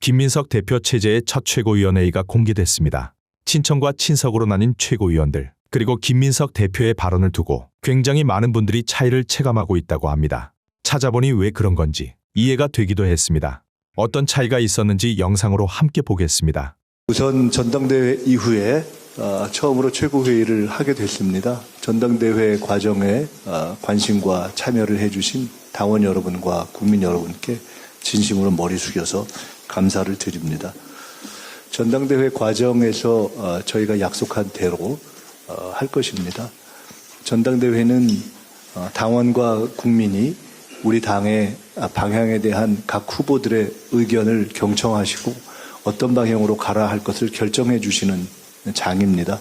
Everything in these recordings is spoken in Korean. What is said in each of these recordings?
김민석 대표 체제의 첫 최고위원회의가 공개됐습니다. 친청과 친석으로 나뉜 최고위원들, 그리고 김민석 대표의 발언을 두고 굉장히 많은 분들이 차이를 체감하고 있다고 합니다. 찾아보니 왜 그런 건지 이해가 되기도 했습니다. 어떤 차이가 있었는지 영상으로 함께 보겠습니다. 우선 전당대회 이후에 처음으로 최고회의를 하게 됐습니다. 전당대회 과정에 관심과 참여를 해주신 당원 여러분과 국민 여러분께 진심으로 머리 숙여서 감사를 드립니다. 전당대회 과정에서 저희가 약속한 대로 할 것입니다. 전당대회는 당원과 국민이 우리 당의 방향에 대한 각 후보들의 의견을 경청하시고 어떤 방향으로 가라 할 것을 결정해 주시는 장입니다.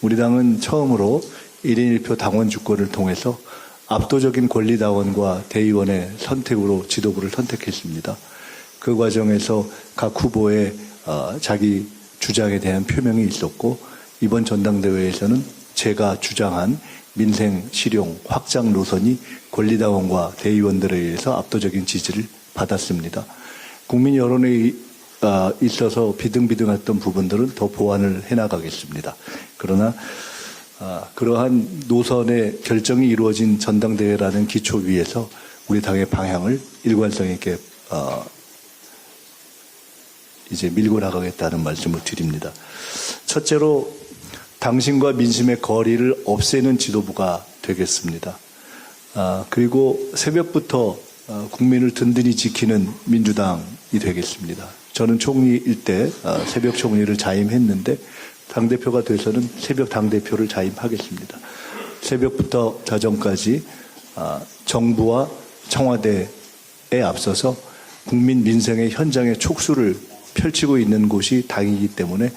우리 당은 처음으로 1인 1표 당원 주권을 통해서 압도적인 권리당원과 대의원의 선택으로 지도부를 선택했습니다. 그 과정에서 각 후보의 자기 주장에 대한 표명이 있었고, 이번 전당대회에서는 제가 주장한 민생 실용 확장 노선이 권리당원과 대의원들에 의해서 압도적인 지지를 받았습니다. 국민 여론에 있어서 비등비등했던 부분들은 더 보완을 해나가겠습니다. 그러나 그러한 노선의 결정이 이루어진 전당대회라는 기초 위에서 우리 당의 방향을 일관성 있게 이제 밀고 나가겠다는 말씀을 드립니다. 첫째로 당신과 민심의 거리를 없애는 지도부가 되겠습니다. 그리고 새벽부터 국민을 든든히 지키는 민주당이 되겠습니다. 저는 총리일 때 새벽 총리를 자임했는데 당대표가 돼서는 새벽 당대표를 자임하겠습니다. 새벽부터 자정까지 정부와 청와대에 앞서서 국민 민생의 현장의 촉수를 펼치고 있는 곳이 당이기 때문에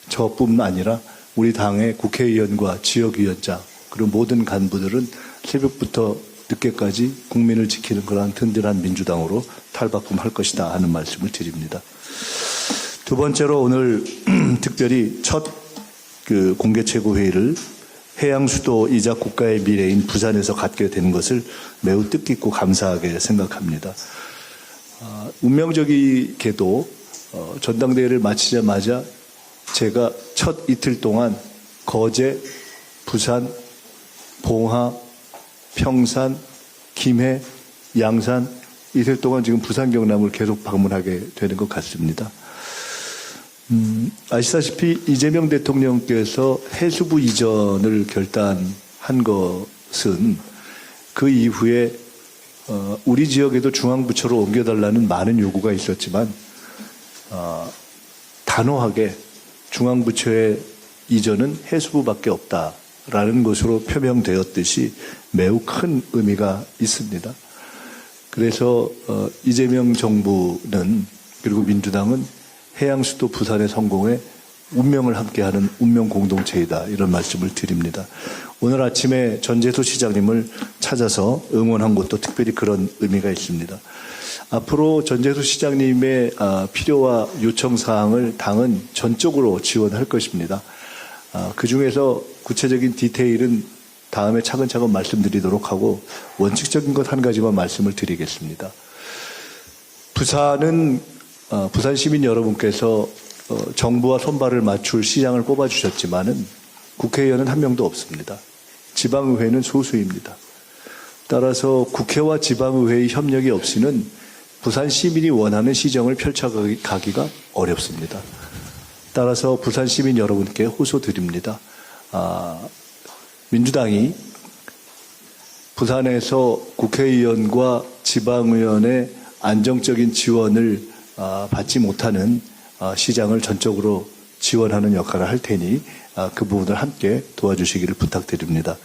저뿐만 아니라 우리 당의 국회의원과 지역위원장 그리고 모든 간부들은 새벽부터 늦게까지 국민을 지키는 그러한 든든한 민주당으로 탈바꿈할 것이다 하는 말씀을 드립니다. 두 번째로 오늘 특별히 첫 공개 최고회의를 해양 수도이자 국가의 미래인 부산에서 갖게 된 것을 매우 뜻깊고 감사하게 생각합니다. 운명적이게도 전당대회를 마치자마자 제가 첫 이틀 동안 거제, 부산, 봉화, 평산, 김해, 양산 이틀 동안 지금 부산 경남을 계속 방문하게 되는 것 같습니다. 아시다시피 이재명 대통령께서 해수부 이전을 결단한 것은 그 이후에 우리 지역에도 중앙부처로 옮겨달라는 많은 요구가 있었지만 단호하게 중앙부처의 이전은 해수부밖에 없다라는 것으로 표명되었듯이 매우 큰 의미가 있습니다. 그래서 이재명 정부는 그리고 민주당은 해양 수도 부산의 성공에 운명을 함께하는 운명 공동체이다 이런 말씀을 드립니다. 오늘 아침에 전재수 시장님을 찾아서 응원한 것도 특별히 그런 의미가 있습니다. 앞으로 전재수 시장님의 필요와 요청 사항을 당은 전적으로 지원할 것입니다. 그중에서 구체적인 디테일은 다음에 차근차근 말씀드리도록 하고 원칙적인 것 한 가지만 말씀을 드리겠습니다. 부산 시민 여러분께서 정부와 손발을 맞출 시장을 꼽아주셨지만은 국회의원은 한 명도 없습니다. 지방의회는 소수입니다. 따라서 국회와 지방의회의 협력이 없이는 부산 시민이 원하는 시정을 펼쳐가기가 어렵습니다. 따라서 부산 시민 여러분께 호소드립니다. 민주당이 부산에서 국회의원과 지방의원의 안정적인 지원을 받지 못하는 시장을 전적으로 지원하는 역할을 할 테니 그 부분을 함께 도와주시기를 부탁드립니다.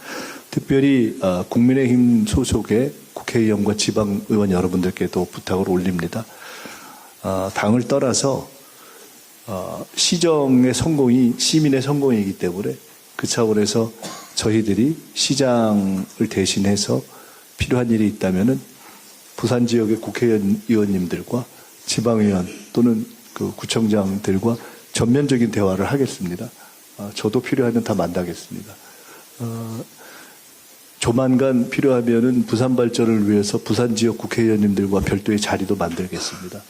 특별히 국민의힘 소속의 국회의원과 지방의원 여러분들께도 부탁을 올립니다. 당을 떠나서 시정의 성공이 시민의 성공이기 때문에 그 차원에서 저희들이 시장을 대신해서 필요한 일이 있다면은 부산 지역의 국회의원님들과 지방의원 또는 그 구청장들과 전면적인 대화를 하겠습니다. 저도 필요하면 다 만나겠습니다. 조만간 필요하면은 부산 발전을 위해서 부산 지역 국회의원님들과 별도의 자리도 만들겠습니다.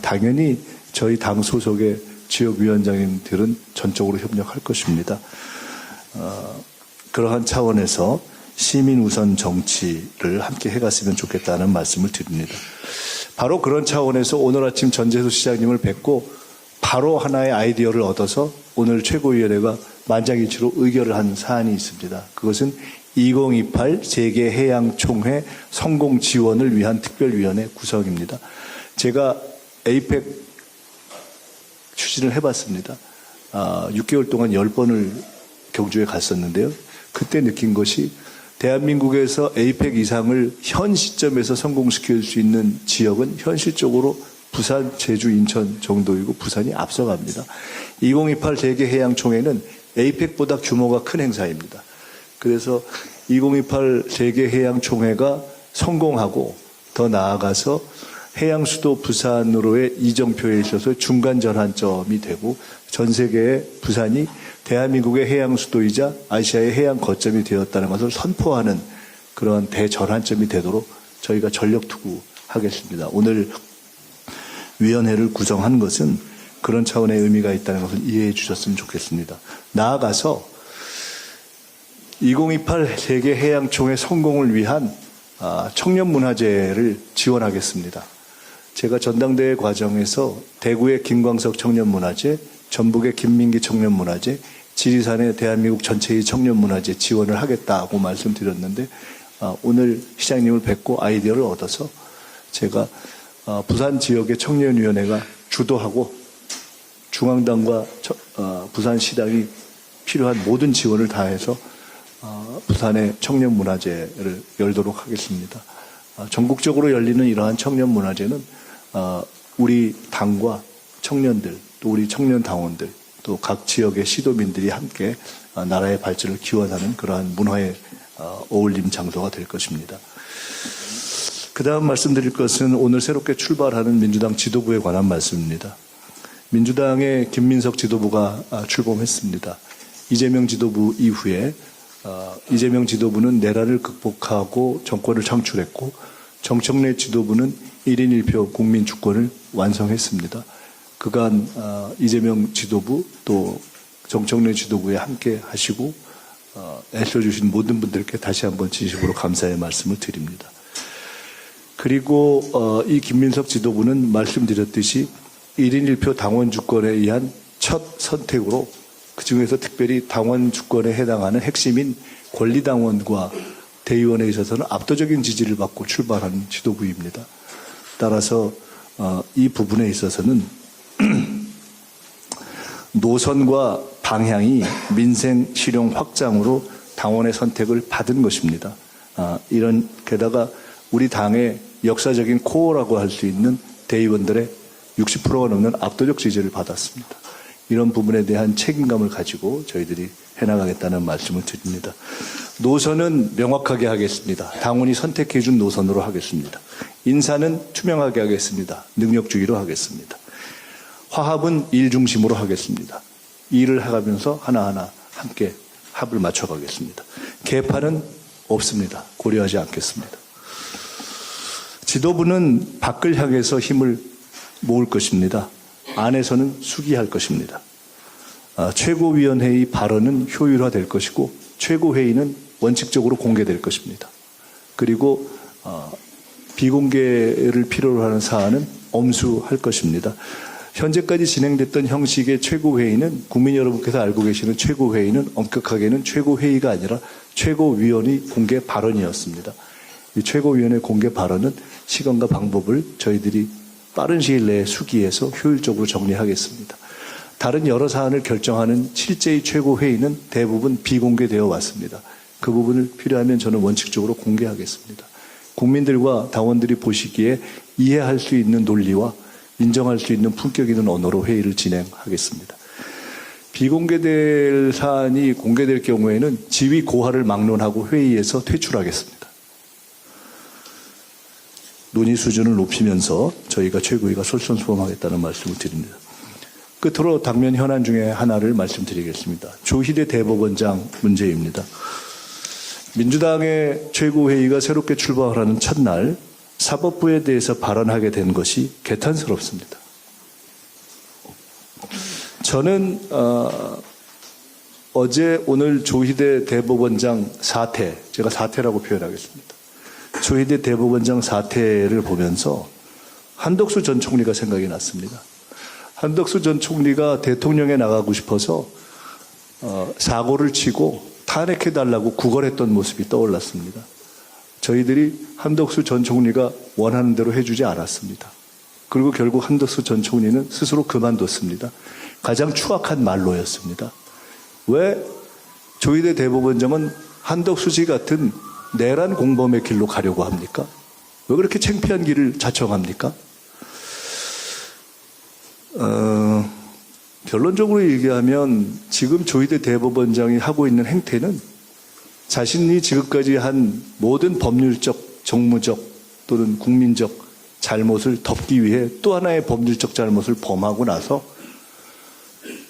당연히 저희 당 소속의 지역위원장님들은 전적으로 협력할 것입니다. 그러한 차원에서 시민 우선 정치를 함께 해갔으면 좋겠다는 말씀을 드립니다. 바로 그런 차원에서 오늘 아침 전재수 시장님을 뵙고 바로 하나의 아이디어를 얻어서 오늘 최고위원회가 만장일치로 의결을 한 사안이 있습니다. 그것은 2028 세계해양총회 성공 지원을 위한 특별위원회 구성입니다. 제가 에이펙 추진을 해봤습니다. 6개월 동안 10번을 경주에 갔었는데요. 그때 느낀 것이 대한민국에서 에이펙 이상을 현 시점에서 성공시킬 수 있는 지역은 현실적으로 부산, 제주, 인천 정도이고 부산이 앞서갑니다. 2028 세계해양총회는 에이펙보다 규모가 큰 행사입니다. 그래서 2028 세계해양총회가 성공하고 더 나아가서 해양수도 부산으로의 이정표에 있어서 중간 전환점이 되고 전 세계의 부산이 대한민국의 해양수도이자 아시아의 해양 거점이 되었다는 것을 선포하는 그러한 대전환점이 되도록 저희가 전력 투구하겠습니다. 오늘 위원회를 구성한 것은 그런 차원의 의미가 있다는 것을 이해해 주셨으면 좋겠습니다. 나아가서 2028 세계해양총회 성공을 위한 청년문화제를 지원하겠습니다. 제가 전당대회 과정에서 대구의 김광석 청년문화제, 전북의 김민기 청년문화제, 지리산의 대한민국 전체의 청년문화제 지원을 하겠다고 말씀드렸는데 오늘 시장님을 뵙고 아이디어를 얻어서 제가 부산 지역의 청년위원회가 주도하고 중앙당과 부산시당이 필요한 모든 지원을 다해서 부산의 청년문화제를 열도록 하겠습니다. 전국적으로 열리는 이러한 청년문화제는 우리 당과 청년들 또 우리 청년 당원들 또 각 지역의 시도민들이 함께 나라의 발전을 기원하는 그러한 문화의 어울림 장소가 될 것입니다. 그 다음 말씀드릴 것은 오늘 새롭게 출발하는 민주당 지도부에 관한 말씀입니다. 민주당의 김민석 지도부가 출범했습니다. 이재명 지도부 이후에 이재명 지도부는 내란을 극복하고 정권을 창출했고 정청래 지도부는 1인 1표 국민 주권을 완성했습니다. 그간 이재명 지도부 또 정청래 지도부에 함께 하시고 애써주신 모든 분들께 다시 한번 진심으로 감사의 말씀을 드립니다. 그리고 이 김민석 지도부는 말씀드렸듯이 1인 1표 당원 주권에 의한 첫 선택으로 그중에서 특별히 당원 주권에 해당하는 핵심인 권리당원과 대의원에 있어서는 압도적인 지지를 받고 출발한 지도부입니다. 따라서 이 부분에 있어서는 노선과 방향이 민생 실용 확장으로 당원의 선택을 받은 것입니다. 게다가 우리 당의 역사적인 코어라고 할 수 있는 대의원들의 60%가 넘는 압도적 지지를 받았습니다. 이런 부분에 대한 책임감을 가지고 저희들이 해나가겠다는 말씀을 드립니다. 노선은 명확하게 하겠습니다. 당원이 선택해 준 노선으로 하겠습니다. 인사는 투명하게 하겠습니다. 능력주의로 하겠습니다. 화합은 일 중심으로 하겠습니다. 일을 해가면서 하나하나 함께 합을 맞춰가겠습니다. 개파는 없습니다. 고려하지 않겠습니다. 지도부는 밖을 향해서 힘을 모을 것입니다. 안에서는 수기할 것입니다. 최고위원회의 발언은 효율화될 것이고 최고회의는 원칙적으로 공개될 것입니다. 그리고 비공개를 필요로 하는 사안은 엄수할 것입니다. 현재까지 진행됐던 형식의 최고회의는 국민 여러분께서 알고 계시는 최고회의는 엄격하게는 최고회의가 아니라 최고위원회 공개 발언이었습니다. 이 최고위원회 공개 발언은 시간과 방법을 저희들이 빠른 시일 내에 수기해서 효율적으로 정리하겠습니다. 다른 여러 사안을 결정하는 실제의 최고회의는 대부분 비공개되어 왔습니다. 그 부분을 필요하면 저는 원칙적으로 공개하겠습니다. 국민들과 당원들이 보시기에 이해할 수 있는 논리와 인정할 수 있는 품격 있는 언어로 회의를 진행하겠습니다. 비공개될 사안이 공개될 경우에는 지위 고하를 막론하고 회의에서 퇴출하겠습니다. 논의 수준을 높이면서 저희가 최고위가 솔선수범하겠다는 말씀을 드립니다. 끝으로 당면 현안 중에 하나를 말씀드리겠습니다. 조희대 대법원장 문제입니다. 민주당의 최고회의가 새롭게 출발하는 첫날 사법부에 대해서 발언하게 된 것이 개탄스럽습니다. 저는 어제 오늘 조희대 대법원장 사퇴, 제가 사퇴라고 표현하겠습니다. 조희대 대법원장 사퇴를 보면서 한덕수 전 총리가 생각이 났습니다. 한덕수 전 총리가 대통령에 나가고 싶어서 사고를 치고 탄핵해달라고 구걸했던 모습이 떠올랐습니다. 저희들이 한덕수 전 총리가 원하는 대로 해주지 않았습니다. 그리고 결국 한덕수 전 총리는 스스로 그만뒀습니다. 가장 추악한 말로였습니다. 왜 조희대 대법원장은 한덕수 씨 같은 내란 공범의 길로 가려고 합니까? 왜 그렇게 창피한 길을 자청합니까? 결론적으로 얘기하면 지금 조희대 대법원장이 하고 있는 행태는 자신이 지금까지 한 모든 법률적, 정무적 또는 국민적 잘못을 덮기 위해 또 하나의 법률적 잘못을 범하고 나서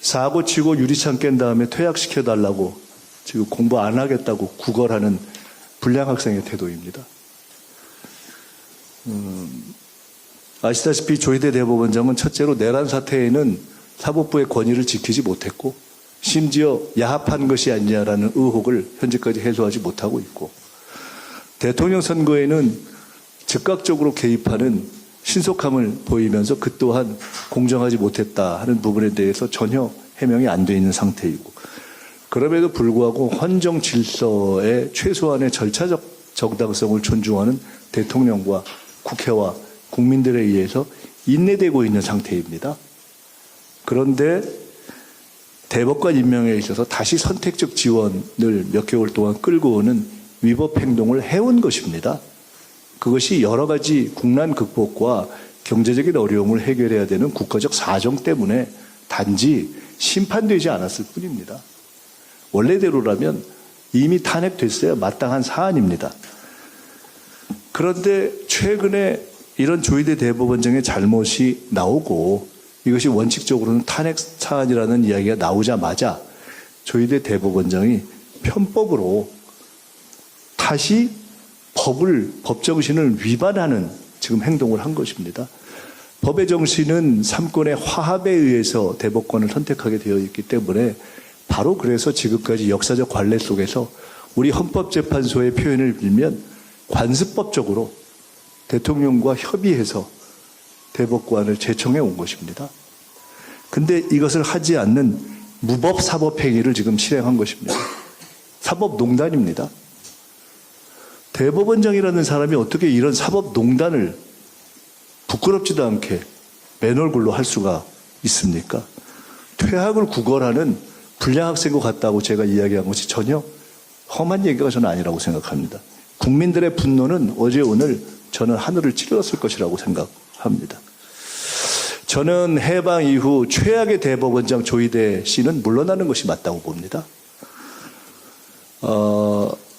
사고 치고 유리창 깬 다음에 퇴학시켜달라고 지금 공부 안 하겠다고 구걸하는 불량 학생의 태도입니다. 아시다시피 조희대 대법원장은 첫째로 내란 사태에는 사법부의 권위를 지키지 못했고 심지어 야합한 것이 아니냐라는 의혹을 현재까지 해소하지 못하고 있고 대통령 선거에는 즉각적으로 개입하는 신속함을 보이면서 그 또한 공정하지 못했다 하는 부분에 대해서 전혀 해명이 안 돼 있는 상태이고 그럼에도 불구하고 헌정 질서의 최소한의 절차적 정당성을 존중하는 대통령과 국회와 국민들에 의해서 인내되고 있는 상태입니다. 그런데 대법관 임명에 있어서 다시 선택적 지원을 몇 개월 동안 끌고 오는 위법 행동을 해온 것입니다. 그것이 여러 가지 국난 극복과 경제적인 어려움을 해결해야 되는 국가적 사정 때문에 단지 심판되지 않았을 뿐입니다. 원래대로라면 이미 탄핵됐어야 마땅한 사안입니다. 그런데 최근에 이런 조희대 대법원장의 잘못이 나오고 이것이 원칙적으로는 탄핵 사안이라는 이야기가 나오자마자 조희대 대법원장이 편법으로 다시 법 정신을 위반하는 지금 행동을 한 것입니다. 법의 정신은 삼권의 화합에 의해서 대법관을 선택하게 되어 있기 때문에 바로 그래서 지금까지 역사적 관례 속에서 우리 헌법재판소의 표현을 빌면 관습법적으로 대통령과 협의해서 대법관을 제청해 온 것입니다. 근데 이것을 하지 않는 무법 사법 행위를 지금 실행한 것입니다. 사법농단입니다. 대법원장이라는 사람이 어떻게 이런 사법농단을 부끄럽지도 않게 맨 얼굴로 할 수가 있습니까? 퇴학을 구걸하는 불량 학생과 같다고 제가 이야기한 것이 전혀 험한 얘기가 저는 아니라고 생각합니다. 국민들의 분노는 어제 오늘 저는 하늘을 찔렀을 것이라고 생각합니다. 저는 해방 이후 최악의 대법원장 조희대 씨는 물러나는 것이 맞다고 봅니다.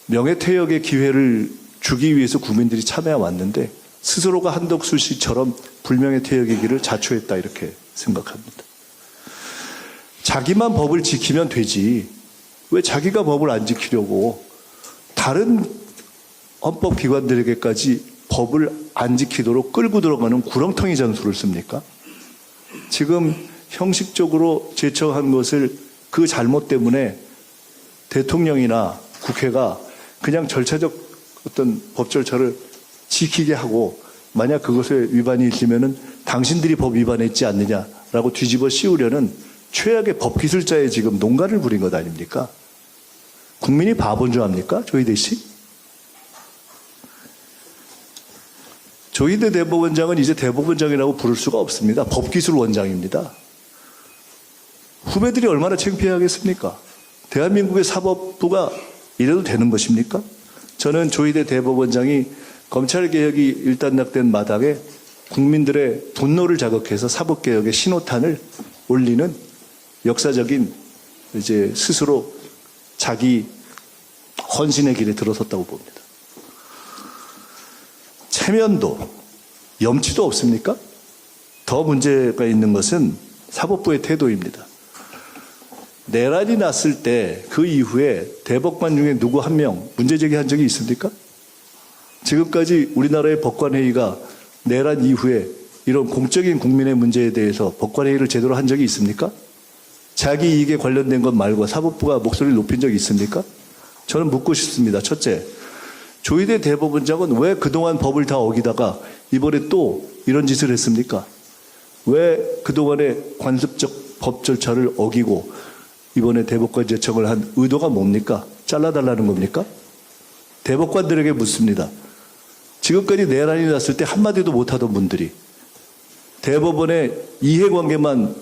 명예퇴역의 기회를 주기 위해서 국민들이 참여해 왔는데 스스로가 한덕수 씨처럼 불명예퇴역의 길을 자초했다 이렇게 생각합니다. 자기만 법을 지키면 되지 왜 자기가 법을 안 지키려고 다른 헌법기관들에게까지 법을 안 지키도록 끌고 들어가는 구렁텅이 전술을 씁니까? 지금 형식적으로 제청한 것을 그 잘못 때문에 대통령이나 국회가 그냥 절차적 어떤 법 절차를 지키게 하고 만약 그것에 위반이 있으면은 당신들이 법 위반했지 않느냐라고 뒤집어 씌우려는 최악의 법 기술자의 지금 농간을 부린 것 아닙니까? 국민이 바본 줄 압니까? 조희대 씨? 조희대 대법원장은 이제 대법원장이라고 부를 수가 없습니다. 법기술원장입니다. 후배들이 얼마나 창피하겠습니까? 대한민국의 사법부가 이래도 되는 것입니까? 저는 조희대 대법원장이 검찰개혁이 일단락된 마당에 국민들의 분노를 자극해서 사법개혁의 신호탄을 올리는 역사적인 이제 스스로 자기 헌신의 길에 들어섰다고 봅니다. 체면도 염치도 없습니까? 더 문제가 있는 것은 사법부의 태도입니다. 내란이 났을 때 그 이후에 대법관 중에 누구 한 명 문제 제기한 적이 있습니까? 지금까지 우리나라의 법관회의가 내란 이후에 이런 공적인 국민의 문제에 대해서 법관회의를 제대로 한 적이 있습니까? 자기 이익에 관련된 것 말고 사법부가 목소리를 높인 적이 있습니까? 저는 묻고 싶습니다. 첫째, 조희대 대법원장은 왜 그동안 법을 다 어기다가 이번에 또 이런 짓을 했습니까? 왜 그동안의 관습적 법 절차를 어기고 이번에 대법관 제청을 한 의도가 뭡니까? 잘라달라는 겁니까? 대법관들에게 묻습니다. 지금까지 내란이 났을 때 한마디도 못하던 분들이 대법원의 이해관계만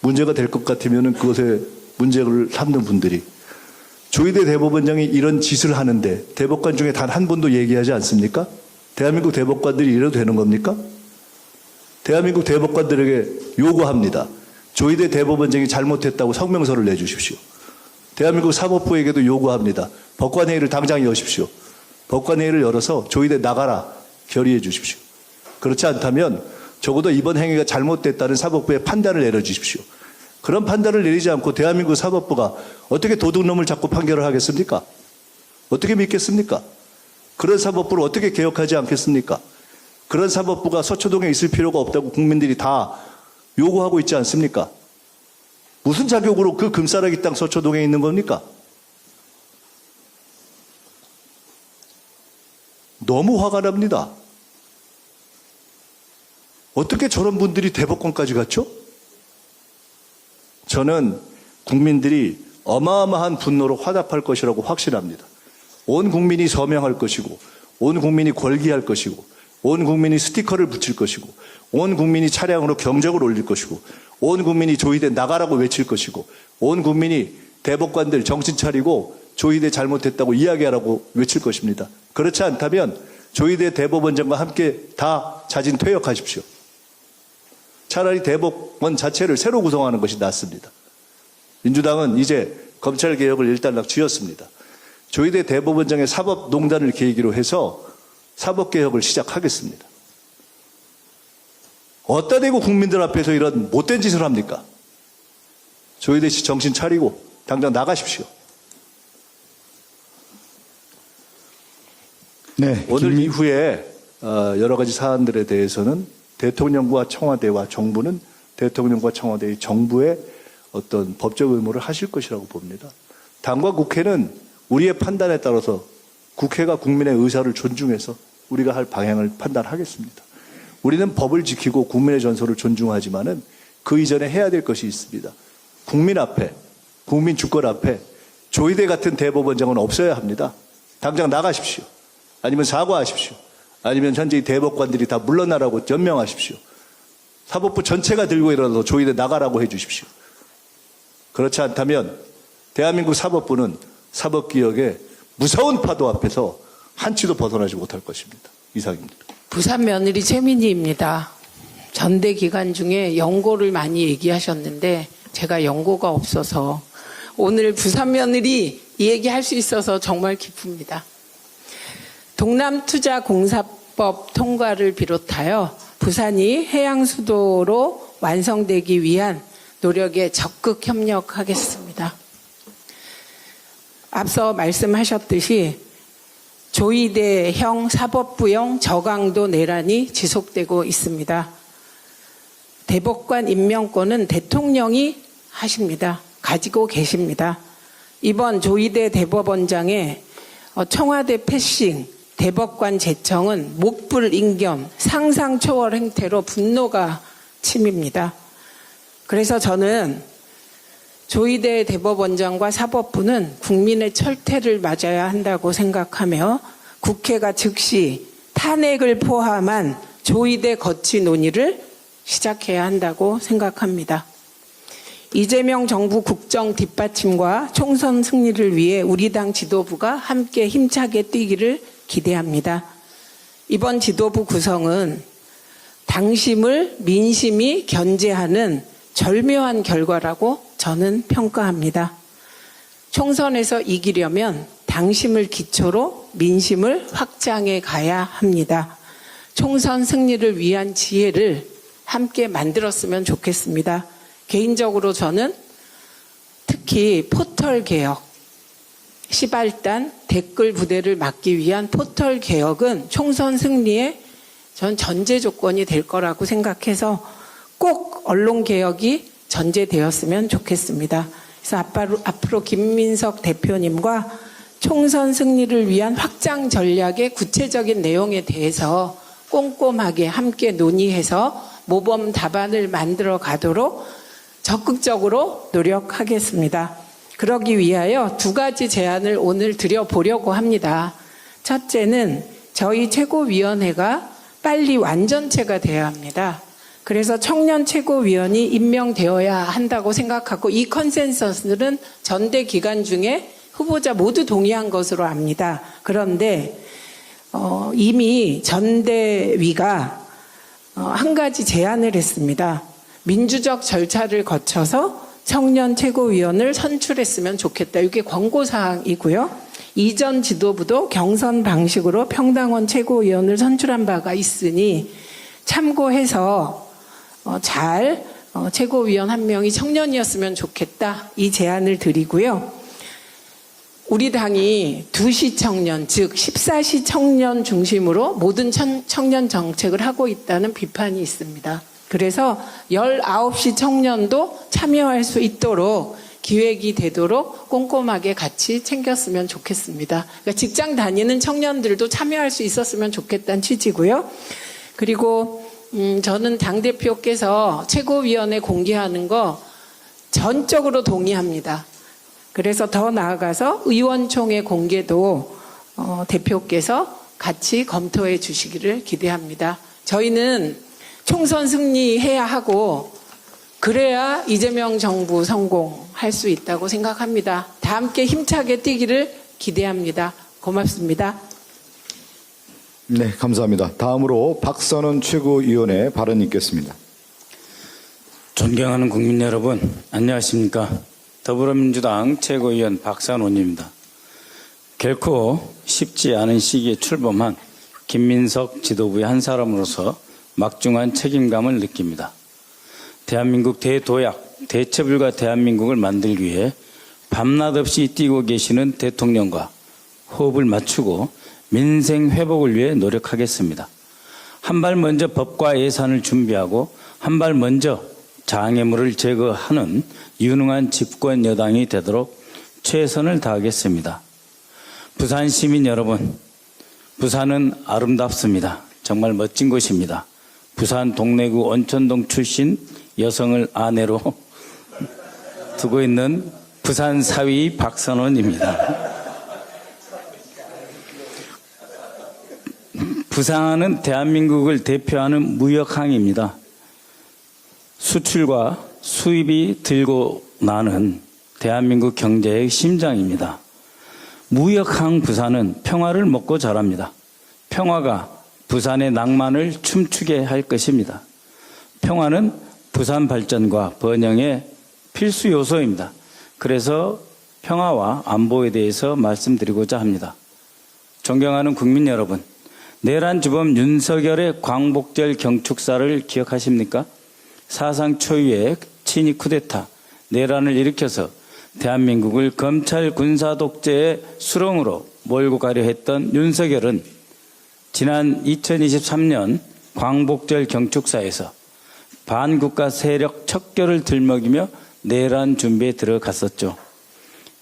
문제가 될 것 같으면 그것에 문제를 삼는 분들이 조희대 대법원장이 이런 짓을 하는데 대법관 중에 단 한 분도 얘기하지 않습니까? 대한민국 대법관들이 이래도 되는 겁니까? 대한민국 대법관들에게 요구합니다. 조희대 대법원장이 잘못했다고 성명서를 내주십시오. 대한민국 사법부에게도 요구합니다. 법관회의를 당장 여십시오. 법관회의를 열어서 조희대 나가라 결의해 주십시오. 그렇지 않다면 적어도 이번 행위가 잘못됐다는 사법부의 판단을 내려주십시오. 그런 판단을 내리지 않고 대한민국 사법부가 어떻게 도둑놈을 잡고 판결을 하겠습니까? 어떻게 믿겠습니까? 그런 사법부를 어떻게 개혁하지 않겠습니까? 그런 사법부가 서초동에 있을 필요가 없다고 국민들이 다 요구하고 있지 않습니까? 무슨 자격으로 그 금싸라기 땅 서초동에 있는 겁니까? 너무 화가 납니다. 어떻게 저런 분들이 대법관까지 갔죠? 저는 국민들이 어마어마한 분노로 화답할 것이라고 확신합니다. 온 국민이 서명할 것이고, 온 국민이 걸기할 것이고, 온 국민이 스티커를 붙일 것이고, 온 국민이 차량으로 경적을 올릴 것이고, 온 국민이 조희대 나가라고 외칠 것이고, 온 국민이 대법관들 정신 차리고 조희대 잘못했다고 이야기하라고 외칠 것입니다. 그렇지 않다면 조희대 대법원장과 함께 다 자진 퇴역하십시오. 차라리 대법원 자체를 새로 구성하는 것이 낫습니다. 민주당은 이제 검찰개혁을 일단락 쥐었습니다. 조희대 대법원장의 사법농단을 계기로 해서 사법개혁을 시작하겠습니다. 어디다 대고 국민들 앞에서 이런 못된 짓을 합니까? 조희대 씨 정신 차리고 당장 나가십시오. 네, 오늘 이후에 여러 가지 사안들에 대해서는 대통령과 청와대와 정부는 대통령과 청와대의 정부의 어떤 법적 의무를 하실 것이라고 봅니다. 당과 국회는 우리의 판단에 따라서 국회가 국민의 의사를 존중해서 우리가 할 방향을 판단하겠습니다. 우리는 법을 지키고 국민의 전소를 존중하지만은 그 이전에 해야 될 것이 있습니다. 국민 앞에, 국민 주권 앞에 조희대 같은 대법원장은 없어야 합니다. 당장 나가십시오. 아니면 사과하십시오. 아니면 현재 이 대법관들이 다 물러나라고 연명하십시오. 사법부 전체가 들고 일어나서 조희대 나가라고 해 주십시오. 그렇지 않다면 대한민국 사법부는 사법개혁의 무서운 파도 앞에서 한치도 벗어나지 못할 것입니다. 이상입니다. 부산 며느리 최민희입니다. 전대 기간 중에 연고를 많이 얘기하셨는데 제가 연고가 없어서 오늘 부산 며느리 이 얘기할 수 있어서 정말 기쁩니다. 동남투자공사법 통과를 비롯하여 부산이 해양수도로 완성되기 위한 노력에 적극 협력하겠습니다. 앞서 말씀하셨듯이 조희대형 사법부형 저강도 내란이 지속되고 있습니다. 대법관 임명권은 대통령이 하십니다. 가지고 계십니다. 이번 조희대 대법원장의 청와대 패싱, 대법관 제청은 목불인견, 상상 초월 행태로 분노가 치밉니다. 그래서 저는 조희대 대법원장과 사법부는 국민의 철퇴를 맞아야 한다고 생각하며 국회가 즉시 탄핵을 포함한 조희대 거치 논의를 시작해야 한다고 생각합니다. 이재명 정부 국정 뒷받침과 총선 승리를 위해 우리 당 지도부가 함께 힘차게 뛰기를 기대합니다. 이번 지도부 구성은 당심을 민심이 견제하는 절묘한 결과라고 저는 평가합니다. 총선에서 이기려면 당심을 기초로 민심을 확장해 가야 합니다. 총선 승리를 위한 지혜를 함께 만들었으면 좋겠습니다. 개인적으로 저는 특히 포털 개혁, 시발단, 댓글 부대를 막기 위한 포털 개혁은 총선 승리의 전 전제 조건이 될 거라고 생각해서 꼭 언론 개혁이 전제되었으면 좋겠습니다. 그래서 앞으로 김민석 대표님과 총선 승리를 위한 확장 전략의 구체적인 내용에 대해서 꼼꼼하게 함께 논의해서 모범 답안을 만들어 가도록 적극적으로 노력하겠습니다. 그러기 위하여 두 가지 제안을 오늘 드려보려고 합니다. 첫째는 저희 최고위원회가 빨리 완전체가 되어야 합니다. 그래서 청년 최고위원이 임명되어야 한다고 생각하고 이 컨센서스는 전대 기간 중에 후보자 모두 동의한 것으로 압니다. 그런데 이미 전대위가 한 가지 제안을 했습니다. 민주적 절차를 거쳐서 청년 최고위원을 선출했으면 좋겠다. 이게 권고사항이고요. 이전 지도부도 경선 방식으로 평당원 최고위원을 선출한 바가 있으니 참고해서 잘 최고위원 한 명이 청년이었으면 좋겠다. 이 제안을 드리고요. 우리 당이 2시 청년, 즉 14시 청년 중심으로 모든 청년 정책을 하고 있다는 비판이 있습니다. 그래서 19시 청년도 참여할 수 있도록 기획이 되도록 꼼꼼하게 같이 챙겼으면 좋겠습니다. 그러니까 직장 다니는 청년들도 참여할 수 있었으면 좋겠다는 취지고요. 그리고 저는 당대표께서 최고위원회 공개하는 거 전적으로 동의합니다. 그래서 더 나아가서 의원총회 공개도 대표께서 같이 검토해 주시기를 기대합니다. 저희는 총선 승리해야 하고 그래야 이재명 정부 성공할 수 있다고 생각합니다. 다 함께 힘차게 뛰기를 기대합니다. 고맙습니다. 네, 감사합니다. 다음으로 박선원 최고위원의 발언이 있겠습니다. 존경하는 국민 여러분, 안녕하십니까? 더불어민주당 최고위원 박선원입니다. 결코 쉽지 않은 시기에 출범한 김민석 지도부의 한 사람으로서 막중한 책임감을 느낍니다. 대한민국 대도약, 대체불가 대한민국을 만들기 위해 밤낮 없이 뛰고 계시는 대통령과 호흡을 맞추고 민생 회복을 위해 노력하겠습니다. 한 발 먼저 법과 예산을 준비하고 한 발 먼저 장애물을 제거하는 유능한 집권 여당이 되도록 최선을 다하겠습니다. 부산 시민 여러분, 부산은 아름답습니다. 정말 멋진 곳입니다. 부산 동래구 온천동 출신 여성을 아내로 두고 있는 부산 사위 박선원입니다. 부산은 대한민국을 대표하는 무역항입니다. 수출과 수입이 들고 나는 대한민국 경제의 심장입니다. 무역항 부산은 평화를 먹고 자랍니다. 평화가 부산의 낭만을 춤추게 할 것입니다. 평화는 부산 발전과 번영의 필수 요소입니다. 그래서 평화와 안보에 대해서 말씀드리고자 합니다. 존경하는 국민 여러분, 내란 주범 윤석열의 광복절 경축사를 기억하십니까? 사상 초유의 친위 쿠데타, 내란을 일으켜서 대한민국을 검찰 군사 독재의 수렁으로 몰고 가려 했던 윤석열은 지난 2023년 광복절 경축사에서 반국가 세력 척결을 들먹이며 내란 준비에 들어갔었죠.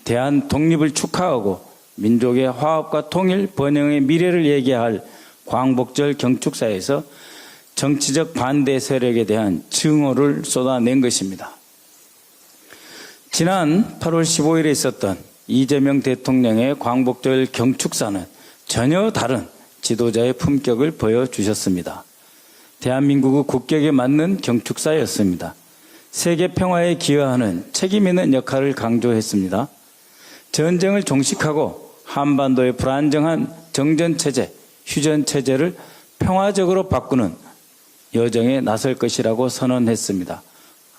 대한 독립을 축하하고 민족의 화합과 통일, 번영의 미래를 얘기할 광복절 경축사에서 정치적 반대 세력에 대한 증오를 쏟아낸 것입니다. 지난 8월 15일에 있었던 이재명 대통령의 광복절 경축사는 전혀 다른 지도자의 품격을 보여주셨습니다. 대한민국의 국격에 맞는 경축사였습니다. 세계 평화에 기여하는 책임 있는 역할을 강조했습니다. 전쟁을 종식하고 한반도의 불안정한 정전체제, 휴전체제를 평화적으로 바꾸는 여정에 나설 것이라고 선언했습니다.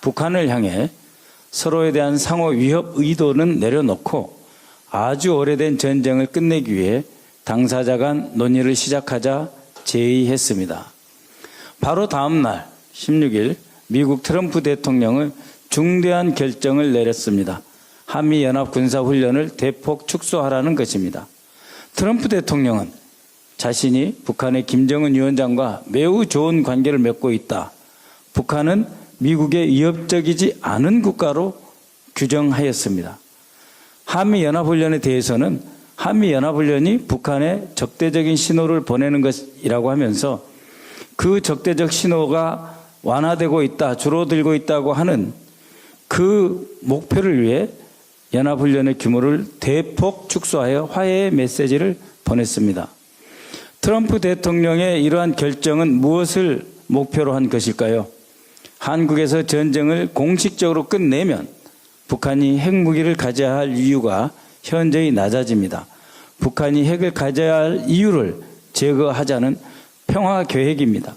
북한을 향해 서로에 대한 상호 위협 의도는 내려놓고 아주 오래된 전쟁을 끝내기 위해 당사자 간 논의를 시작하자 제의했습니다. 바로 다음 날 16일 미국 트럼프 대통령은 중대한 결정을 내렸습니다. 한미연합 군사훈련을 대폭 축소하라는 것입니다. 트럼프 대통령은 자신이 북한의 김정은 위원장과 매우 좋은 관계를 맺고 있다. 북한은 미국의 위협적이지 않은 국가로 규정하였습니다. 한미연합훈련에 대해서는 한미연합훈련이 북한에 적대적인 신호를 보내는 것이라고 하면서 그 적대적 신호가 완화되고 있다, 줄어들고 있다고 하는 그 목표를 위해 연합훈련의 규모를 대폭 축소하여 화해의 메시지를 보냈습니다. 트럼프 대통령의 이러한 결정은 무엇을 목표로 한 것일까요? 한국에서 전쟁을 공식적으로 끝내면 북한이 핵무기를 가져야 할 이유가 현저히 낮아집니다. 북한이 핵을 가져야 할 이유를 제거하자는 평화 계획입니다.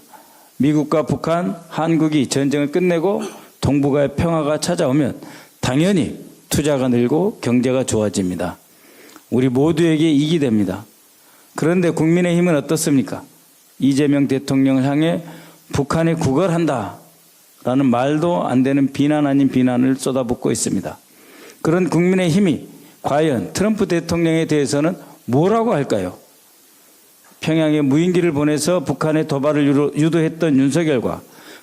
미국과 북한, 한국이 전쟁을 끝내고 동북아의 평화가 찾아오면 당연히 투자가 늘고 경제가 좋아집니다. 우리 모두에게 이익이 됩니다. 그런데 국민의힘은 어떻습니까? 이재명 대통령을 향해 북한에 구걸한다 라는 말도 안 되는 비난 아닌 비난을 쏟아붓고 있습니다. 그런 국민의힘이 과연 트럼프 대통령에 대해서는 뭐라고 할까요? 평양에 무인기를 보내서 북한의 도발을 유도했던 윤석열과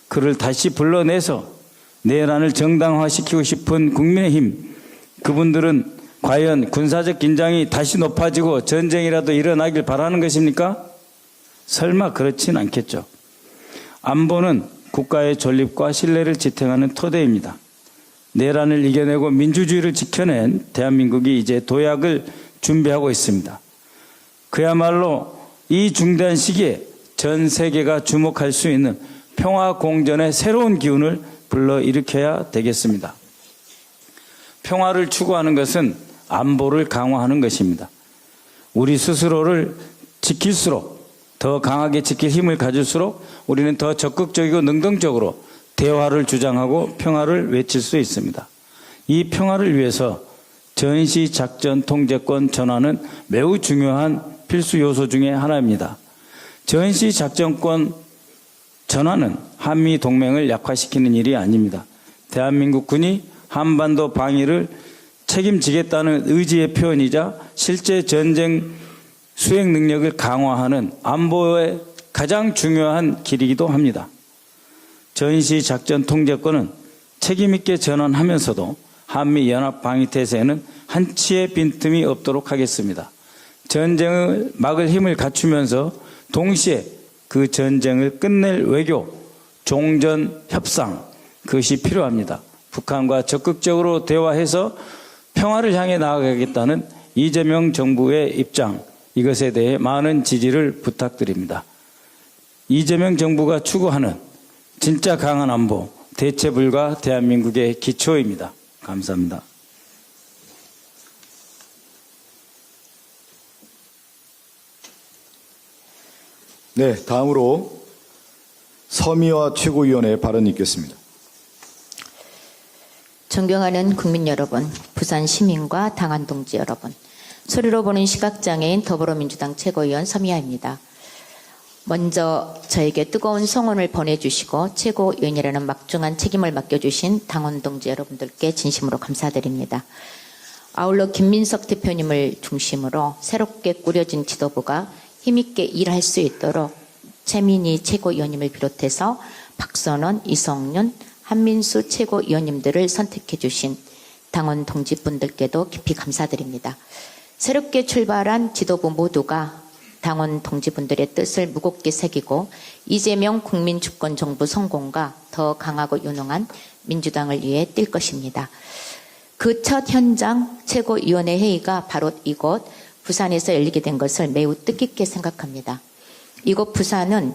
그를 다시 불러내서 내란을 정당화시키고 싶은 국민의힘, 그분들은 과연 군사적 긴장이 다시 높아지고 전쟁이라도 일어나길 바라는 것입니까? 설마 그렇진 않겠죠. 안보는 국가의 존립과 신뢰를 지탱하는 토대입니다. 내란을 이겨내고 민주주의를 지켜낸 대한민국이 이제 도약을 준비하고 있습니다. 그야말로 이 중대한 시기에 전 세계가 주목할 수 있는 평화 공전의 새로운 기운을 불러일으켜야 되겠습니다. 평화를 추구하는 것은 안보를 강화하는 것입니다. 우리 스스로를 지킬수록, 더 강하게 지킬 힘을 가질수록 우리는 더 적극적이고 능동적으로 대화를 주장하고 평화를 외칠 수 있습니다. 이 평화를 위해서 전시작전 통제권 전환은 매우 중요한 필수 요소 중에 하나입니다. 전시작전권 전환은 한미 동맹을 약화시키는 일이 아닙니다. 대한민국 군이 한반도 방위를 책임지겠다는 의지의 표현이자 실제 전쟁 수행 능력을 강화하는 안보의 가장 중요한 길이기도 합니다. 전시작전 통제권은 책임있게 전환하면서도 한미연합 방위태세에는 한치의 빈틈이 없도록 하겠습니다. 전쟁을 막을 힘을 갖추면서 동시에 그 전쟁을 끝낼 외교, 종전 협상, 그것이 필요합니다. 북한과 적극적으로 대화해서 평화를 향해 나아가겠다는 이재명 정부의 입장, 이것에 대해 많은 지지를 부탁드립니다. 이재명 정부가 추구하는 진짜 강한 안보, 대체 불가 대한민국의 기초입니다. 감사합니다. 네, 다음으로 서미화 최고위원의 발언이 있겠습니다. 존경하는 국민 여러분, 부산 시민과 당원 동지 여러분, 소리로 보는 시각장애인 더불어민주당 최고위원 서미화입니다. 먼저 저에게 뜨거운 성원을 보내주시고 최고위원이라는 막중한 책임을 맡겨주신 당원 동지 여러분들께 진심으로 감사드립니다. 아울러 김민석 대표님을 중심으로 새롭게 꾸려진 지도부가 힘있게 일할 수 있도록 최민희 최고위원님을 비롯해서 박선원, 이성윤, 한민수 최고위원님들을 선택해 주신 당원 동지분들께도 깊이 감사드립니다. 새롭게 출발한 지도부 모두가 당원 동지분들의 뜻을 무겁게 새기고 이재명 국민주권정부 성공과 더 강하고 유능한 민주당을 위해 뛸 것입니다. 그 첫 현장 최고위원회 회의가 바로 이곳 부산에서 열리게 된 것을 매우 뜻깊게 생각합니다. 이곳 부산은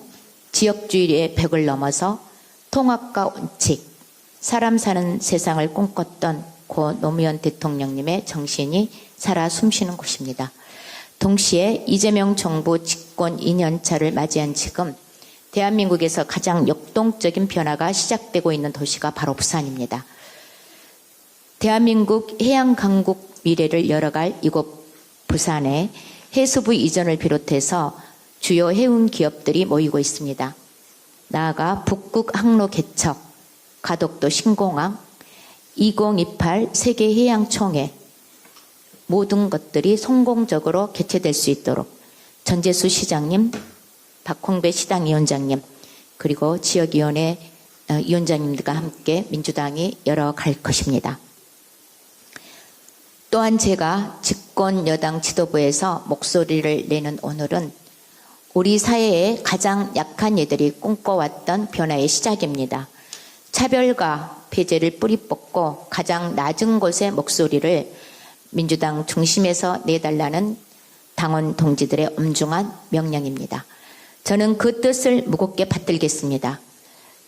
지역주의의 벽을 넘어서 통합과 원칙, 사람 사는 세상을 꿈꿨던 고 노무현 대통령님의 정신이 살아 숨쉬는 곳입니다. 동시에 이재명 정부 집권 2년차를 맞이한 지금 대한민국에서 가장 역동적인 변화가 시작되고 있는 도시가 바로 부산입니다. 대한민국 해양강국 미래를 열어갈 이곳 부산에 해수부 이전을 비롯해서 주요 해운 기업들이 모이고 있습니다. 나아가 북극 항로 개척, 가덕도 신공항, 2028 세계해양총회 모든 것들이 성공적으로 개최될 수 있도록 전재수 시장님, 박홍배 시당위원장님, 그리고 지역위원회 위원장님들과 함께 민주당이 열어갈 것입니다. 또한 제가 집권 여당 지도부에서 목소리를 내는 오늘은 우리 사회의 가장 약한 이들이 꿈꿔왔던 변화의 시작입니다. 차별과 배제를 뿌리 뽑고 가장 낮은 곳의 목소리를 민주당 중심에서 내달라는 당원 동지들의 엄중한 명령입니다. 저는 그 뜻을 무겁게 받들겠습니다.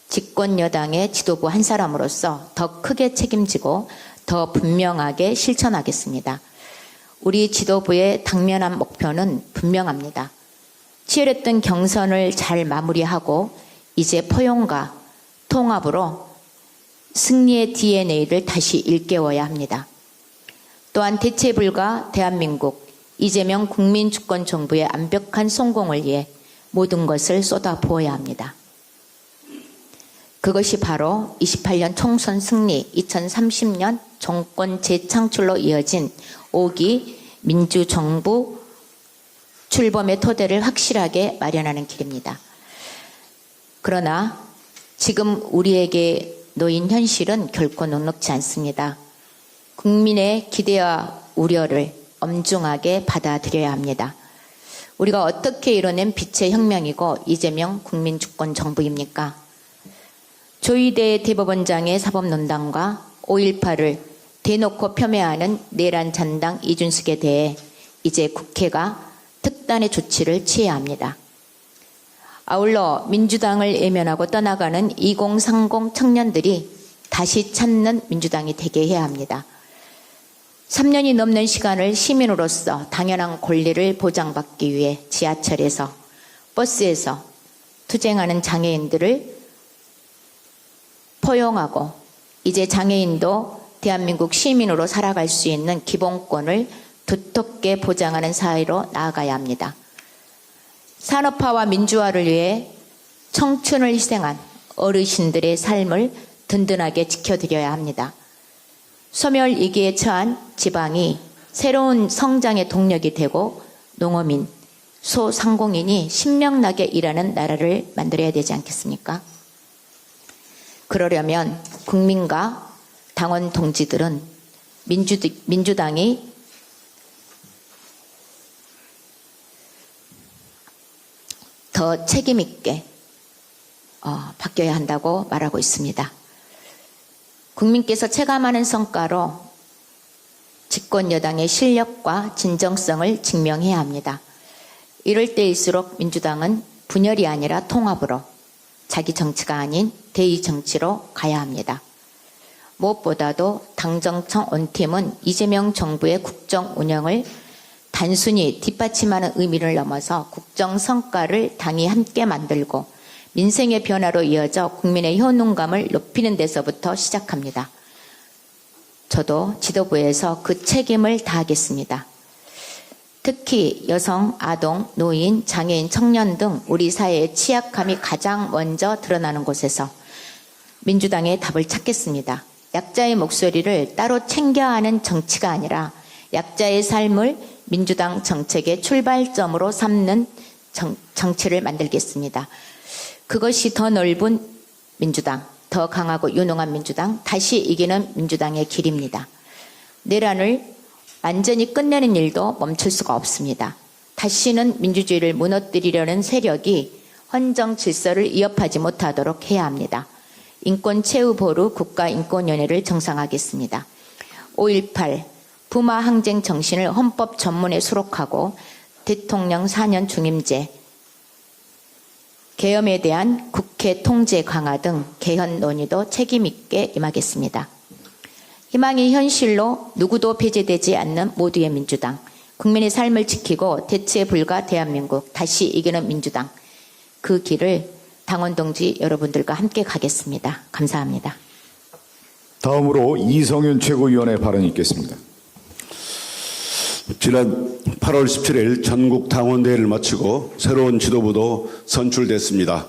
집권 여당의 지도부 한 사람으로서 더 크게 책임지고 더 분명하게 실천하겠습니다. 우리 지도부의 당면한 목표는 분명합니다. 치열했던 경선을 잘 마무리하고 이제 포용과 통합으로 승리의 DNA를 다시 일깨워야 합니다. 또한 대체 불가 대한민국 이재명 국민주권 정부의 완벽한 성공을 위해 모든 것을 쏟아부어야 합니다. 그것이 바로 28년 총선 승리, 2030년 정권 재창출로 이어진 5기 민주정부 출범의 토대를 확실하게 마련하는 길입니다. 그러나 지금 우리에게 놓인 현실은 결코 녹록지 않습니다. 국민의 기대와 우려를 엄중하게 받아들여야 합니다. 우리가 어떻게 이뤄낸 빛의 혁명이고 이재명 국민주권 정부입니까? 조희대 대법원장의 사법논단과 5.18을 대놓고 폄훼하는 내란 잔당 이준석에 대해 이제 국회가 특단의 조치를 취해야 합니다. 아울러 민주당을 외면하고 떠나가는 2030 청년들이 다시 찾는 민주당이 되게 해야 합니다. 3년이 넘는 시간을 시민으로서 당연한 권리를 보장받기 위해 지하철에서, 버스에서 투쟁하는 장애인들을 포용하고 이제 장애인도 대한민국 시민으로 살아갈 수 있는 기본권을 두텁게 보장하는 사회로 나아가야 합니다. 산업화와 민주화를 위해 청춘을 희생한 어르신들의 삶을 든든하게 지켜드려야 합니다. 소멸 위기에 처한 지방이 새로운 성장의 동력이 되고 농어민, 소상공인이 신명나게 일하는 나라를 만들어야 되지 않겠습니까? 그러려면 국민과 당원 동지들은 민주당이 더 책임있게 바뀌어야 한다고 말하고 있습니다. 국민께서 체감하는 성과로 집권 여당의 실력과 진정성을 증명해야 합니다. 이럴 때일수록 민주당은 분열이 아니라 통합으로 자기 정치가 아닌 대의 정치로 가야 합니다. 무엇보다도 당정청 원팀은 이재명 정부의 국정 운영을 단순히 뒷받침하는 의미를 넘어서 국정 성과를 당이 함께 만들고 민생의 변화로 이어져 국민의 효능감을 높이는 데서부터 시작합니다. 저도 지도부에서 그 책임을 다하겠습니다. 특히 여성, 아동, 노인, 장애인, 청년 등 우리 사회의 취약함이 가장 먼저 드러나는 곳에서 민주당의 답을 찾겠습니다. 약자의 목소리를 따로 챙겨야 하는 정치가 아니라 약자의 삶을 민주당 정책의 출발점으로 삼는 정치를 만들겠습니다. 그것이 더 넓은 민주당, 더 강하고 유능한 민주당, 다시 이기는 민주당의 길입니다. 내란을 완전히 끝내는 일도 멈출 수가 없습니다. 다시는 민주주의를 무너뜨리려는 세력이 헌정 질서를 위협하지 못하도록 해야 합니다. 인권 최후 보루 국가인권위원회를 정상화하겠습니다. 5.18 부마 항쟁 정신을 헌법 전문에 수록하고 대통령 4년 중임제, 계엄에 대한 국회 통제 강화 등 개헌 논의도 책임있게 임하겠습니다. 희망이 현실로 누구도 배제되지 않는 모두의 민주당, 국민의 삶을 지키고 대체 불가 대한민국, 다시 이기는 민주당, 그 길을 당원 동지 여러분들과 함께 가겠습니다. 감사합니다. 다음으로 이성윤 최고위원의 발언이 있겠습니다. 지난 8월 17일 전국 당원대회를 마치고 새로운 지도부도 선출됐습니다.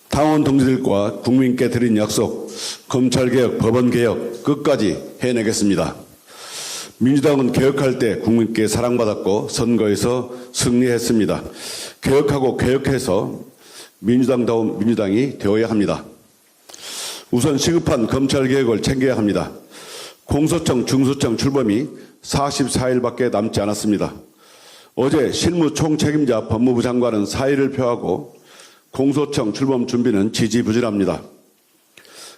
당원 동지들과 국민께 드린 약속, 검찰개혁, 법원개혁, 끝까지 해내겠습니다. 민주당은 개혁할 때 국민께 사랑받았고 선거에서 승리했습니다. 개혁하고 개혁해서 민주당다운 민주당이 되어야 합니다. 우선 시급한 검찰개혁을 챙겨야 합니다. 공소청, 중수청 출범이 44일밖에 남지 않았습니다. 어제 실무 총책임자 법무부 장관은 사의를 표하고 공소청 출범 준비는 지지부진합니다.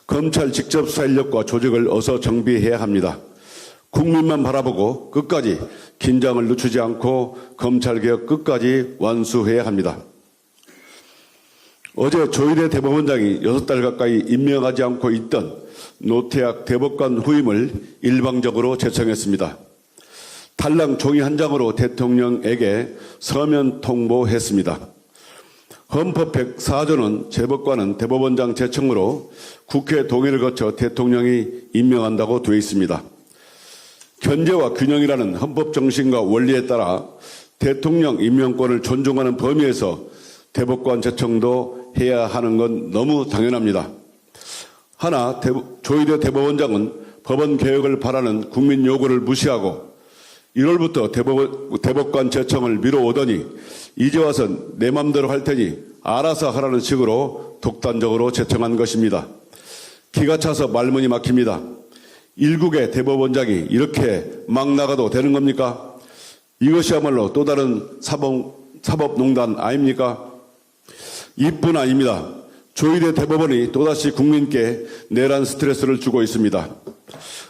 검찰 직접 수사 인력과 조직을 어서 정비해야 합니다. 국민만 바라보고 끝까지 긴장을 늦추지 않고 검찰개혁 끝까지 완수해야 합니다. 어제 조희대 대법원장이 6달 가까이 임명하지 않고 있던 노태학 대법관 후임을 일방적으로 제청했습니다. 탈락 종이 한 장으로 대통령에게 서면 통보했습니다. 헌법 104조는 재법관은 대법원장 제청으로 국회 동의를 거쳐 대통령이 임명한다고 되어 있습니다. 견제와 균형이라는 헌법 정신과 원리에 따라 대통령 임명권을 존중하는 범위에서 대법관 제청도 해야 하는 건 너무 당연합니다. 하나 조희대 대법원장은 법원 개혁을 바라는 국민 요구를 무시하고 1월부터 대법관 제청을 미뤄오더니 이제 와선 내 맘대로 할 테니 알아서 하라는 식으로 독단적으로 제청한 것입니다. 기가 차서 말문이 막힙니다. 일국의 대법원장이 이렇게 막 나가도 되는 겁니까? 이것이야말로 또 다른 사법농단 아닙니까? 이뿐 아닙니다. 조희대 대법원이 또다시 국민께 내란 스트레스를 주고 있습니다.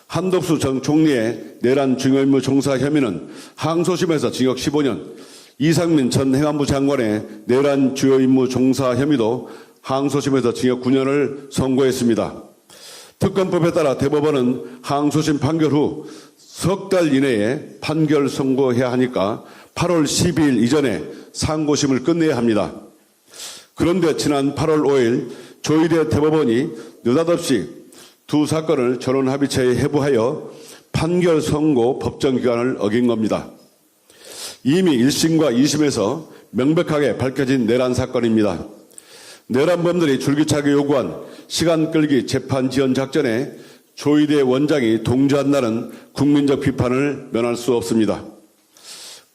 한덕수 전 총리의 내란 중요임무 종사 혐의는 항소심에서 징역 15년, 이상민 전 행안부 장관의 내란 주요 임무 종사 혐의도 항소심에서 징역 9년을 선고했습니다. 특검법에 따라 대법원은 항소심 판결 후 석 달 이내에 판결 선고해야 하니까 8월 12일 이전에 상고심을 끝내야 합니다. 그런데 지난 8월 5일 조희대 대법원이 느닷없이 두 사건을 전원합의체에 회부하여 판결 선고 법정 기간을 어긴 겁니다. 이미 1심과 2심에서 명백하게 밝혀진 내란 사건입니다. 내란범들이 줄기차게 요구한 시간 끌기 재판 지연 작전에 조희대 원장이 동조한다는 국민적 비판을 면할 수 없습니다.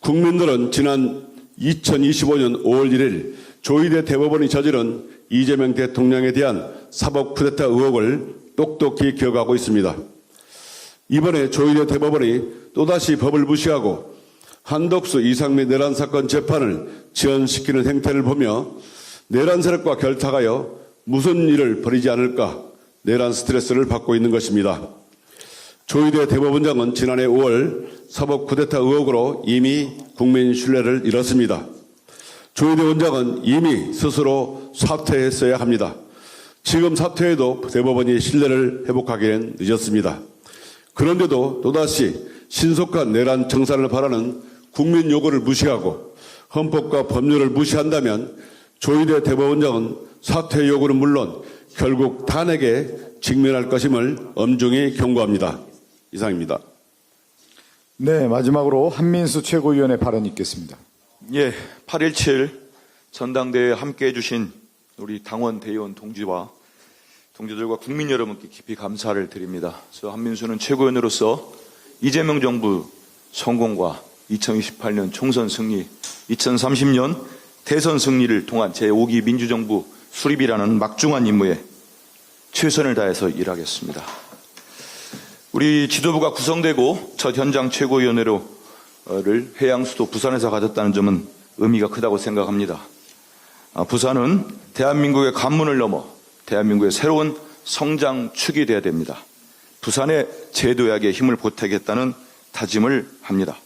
국민들은 지난 2025년 5월 1일 조희대 대법원이 저지른 이재명 대통령에 대한 사법 쿠데타 의혹을 똑똑히 기억하고 있습니다. 이번에 조희대 대법원이 또다시 법을 무시하고 한덕수 이상민 내란 사건 재판을 지연시키는 행태를 보며 내란 세력과 결탁하여 무슨 일을 벌이지 않을까 내란 스트레스를 받고 있는 것입니다. 조희대 대법원장은 지난해 5월 사법 쿠데타 의혹으로 이미 국민 신뢰를 잃었습니다. 조희대 원장은 이미 스스로 사퇴했어야 합니다. 지금 사퇴해도 대법원이 신뢰를 회복하기엔 늦었습니다. 그런데도 또다시 신속한 내란 청산을 바라는 국민 요구를 무시하고 헌법과 법률을 무시한다면 조희대 대법원장은 사퇴 요구는 물론 결국 탄핵에 직면할 것임을 엄중히 경고합니다. 이상입니다. 네, 마지막으로 한민수 최고위원의 발언이 있겠습니다. 예, 8.17 전당대회에 함께해 주신 우리 당원 대의원 동지들과 국민 여러분께 깊이 감사를 드립니다. 저 한민수는 최고위원으로서 이재명 정부 성공과 2028년 총선 승리, 2030년 대선 승리를 통한 제5기 민주정부 수립이라는 막중한 임무에 최선을 다해서 일하겠습니다. 우리 지도부가 구성되고 첫 현장 최고위원회를 해양 수도 부산에서 가졌다는 점은 의미가 크다고 생각합니다. 부산은 대한민국의 관문을 넘어 대한민국의 새로운 성장축이 되어야 됩니다. 부산의 제도약에 힘을 보태겠다는 다짐을 합니다.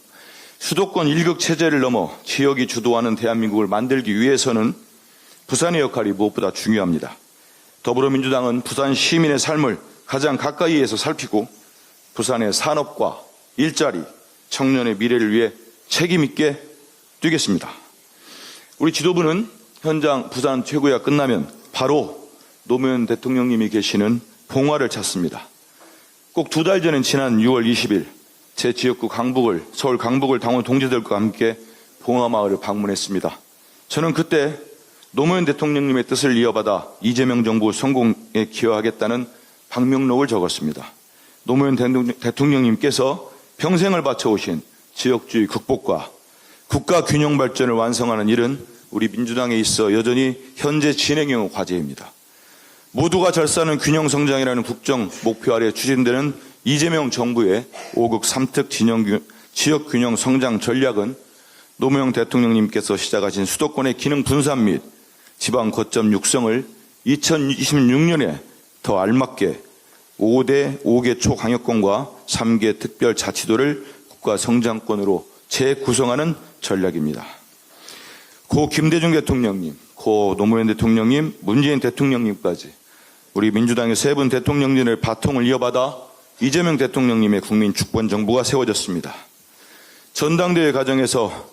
수도권 일극 체제를 넘어 지역이 주도하는 대한민국을 만들기 위해서는 부산의 역할이 무엇보다 중요합니다. 더불어민주당은 부산 시민의 삶을 가장 가까이에서 살피고 부산의 산업과 일자리, 청년의 미래를 위해 책임 있게 뛰겠습니다. 우리 지도부는 현장 부산 최고위가 끝나면 바로 노무현 대통령님이 계시는 봉화를 찾습니다. 꼭 2달 전인 지난 6월 20일 제 지역구 서울 강북을 당원 동지들과 함께 봉화마을을 방문했습니다. 저는 그때 노무현 대통령님의 뜻을 이어받아 이재명 정부 성공에 기여하겠다는 방명록을 적었습니다. 노무현 대통령님께서 평생을 바쳐오신 지역주의 극복과 국가 균형 발전을 완성하는 일은 우리 민주당에 있어 여전히 현재 진행형 과제입니다. 모두가 잘 사는 균형 성장이라는 국정 목표 아래 추진되는 이재명 정부의 5극 3특 지역 균형 성장 전략은 노무현 대통령님께서 시작하신 수도권의 기능 분산 및 지방 거점 육성을 2026년에 더 알맞게 5대 5개 초강역권과 3개 특별자치도를 국가 성장권으로 재구성하는 전략입니다. 고 김대중 대통령님, 고 노무현 대통령님, 문재인 대통령님까지 우리 민주당의 세 분 대통령님의 바통을 이어받아 이재명 대통령님의 국민 주권 정부가 세워졌습니다. 전당대회 과정에서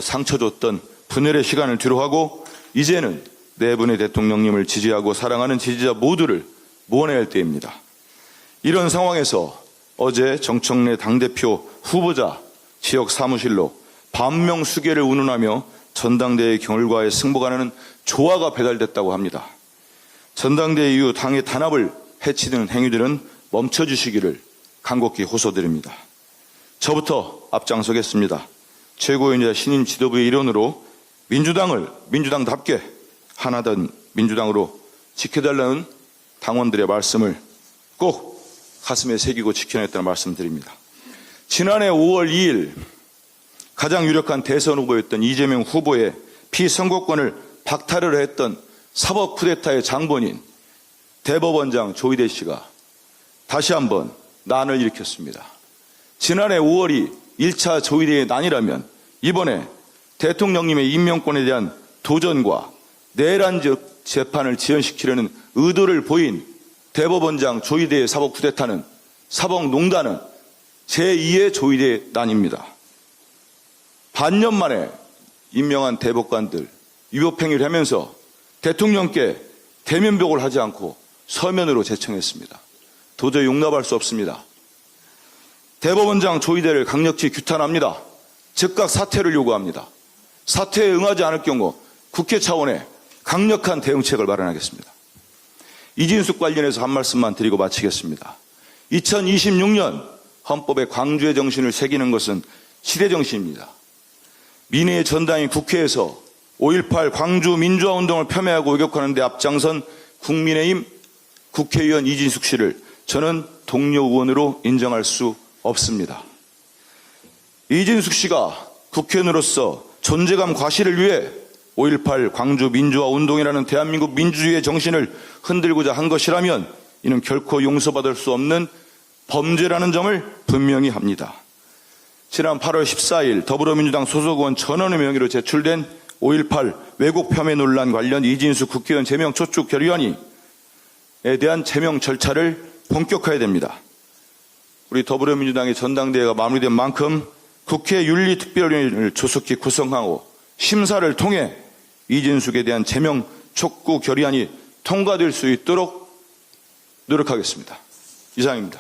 상처 줬던 분열의 시간을 뒤로하고 이제는 네 분의 대통령님을 지지하고 사랑하는 지지자 모두를 모아내야 할 때입니다. 이런 상황에서 어제 정청래 당대표 후보자 지역 사무실로 반명수계를 운운하며 전당대회 결과에 승복하는 조화가 배달됐다고 합니다. 전당대회 이후 당의 단합을 해치는 행위들은 멈춰주시기를 간곡히 호소드립니다. 저부터 앞장서겠습니다. 최고위원이자 신임 지도부의 일원으로 민주당을 민주당답게 하나된 민주당으로 지켜달라는 당원들의 말씀을 꼭 가슴에 새기고 지켜냈다는 말씀드립니다. 지난해 5월 2일 가장 유력한 대선 후보였던 이재명 후보의 피선거권을 박탈을 했던 사법 쿠데타의 장본인 대법원장 조희대 씨가 다시 한번 난을 일으켰습니다. 지난해 5월이 1차 조희대의 난이라면 이번에 대통령님의 임명권에 대한 도전과 내란적 재판을 지연시키려는 의도를 보인 대법원장 조희대의 사법 쿠데타는 사법농단은 제2의 조희대 난입니다. 반년 만에 임명한 대법관들 위법행위를 하면서 대통령께 대면복을 하지 않고 서면으로 제청했습니다. 도저히 용납할 수 없습니다. 대법원장 조희대를 강력히 규탄합니다. 즉각 사퇴를 요구합니다. 사퇴에 응하지 않을 경우 국회 차원의 강력한 대응책을 마련하겠습니다. 이진숙 관련해서 한 말씀만 드리고 마치겠습니다. 2026년 헌법에 광주의 정신을 새기는 것은 시대 정신입니다. 민의의 전당인 국회에서 5.18 광주 민주화 운동을 폄훼하고 왜곡하는 데 앞장선 국민의힘 국회의원 이진숙 씨를 저는 동료 의원으로 인정할 수 없습니다. 이진숙 씨가 국회의원으로서 존재감 과시를 위해 5.18 광주 민주화 운동이라는 대한민국 민주주의의 정신을 흔들고자 한 것이라면 이는 결코 용서받을 수 없는 범죄라는 점을 분명히 합니다. 지난 8월 14일 더불어민주당 소속 의원 전원의 명의로 제출된 5.18 왜곡 폄훼 논란 관련 이진숙 국회의원 제명 초축 결의안에 대한 제명 절차를 본격화해야 됩니다. 우리 더불어민주당의 전당대회가 마무리된 만큼 국회 윤리특별위원회를 조속히 구성하고 심사를 통해 이진숙에 대한 제명 촉구 결의안이 통과될 수 있도록 노력하겠습니다. 이상입니다.